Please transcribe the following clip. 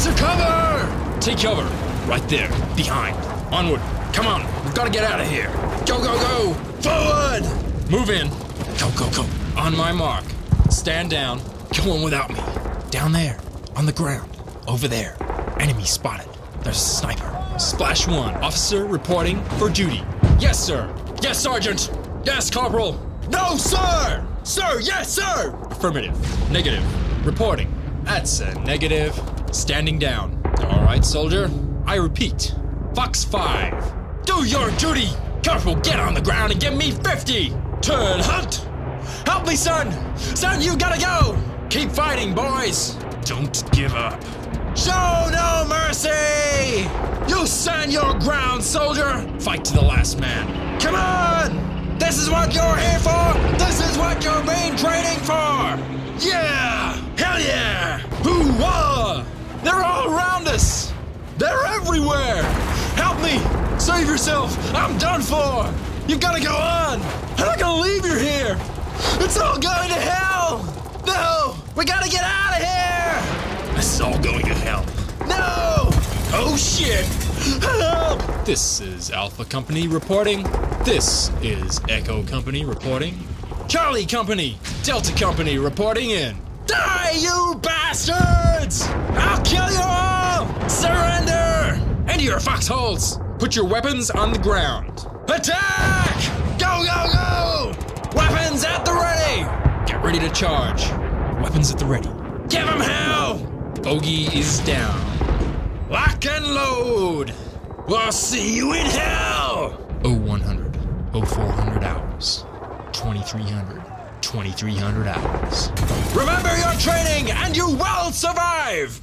to cover! Take cover. Right there. Behind. Onward. Come on. We've got to get out of here. Go, go, go. Forward! Move in. Go, go, go. On my mark. Stand down. Go on without me. Down there. On the ground. Over there. Enemy spotted. There's a sniper. Splash 1. Officer reporting for duty. Yes, sir. Yes, Sergeant. Yes, Corporal. No, sir! Sir, yes, sir! Affirmative. Negative. Reporting. That's a negative. Standing down. All right, soldier. I repeat. Fox 5. Do your duty! Corporal, get on the ground and give me 50! Turn hunt! Help me, son! Son, you gotta go! Keep fighting, boys! Don't give up. Show no mercy! You stand your ground, soldier! Fight to the last man. Come on! This is what you're here for! This is what you're being training for! Yeah! Hell yeah! Hoo-wah! They're all around us! They're everywhere! Help me! Save yourself! I'm done for! You've gotta go on! I'm not gonna leave you here! It's all going to hell! No! We gotta get out of here! This is all going to hell. No! Oh shit! Help! This is Alpha Company reporting. This is Echo Company reporting. Charlie Company! Delta Company reporting in. Die, you bastards! I'll kill you all! Surrender! Into your foxholes! Put your weapons on the ground. Attack! Go, go, go! Weapons at the ready! Get ready to charge. Weapons at the ready. Give 'em hell! Bogey is down. Lock and load! We'll see you in hell! 0100, 0400 hours. 2300, 2300 hours. Remember your training and you will survive!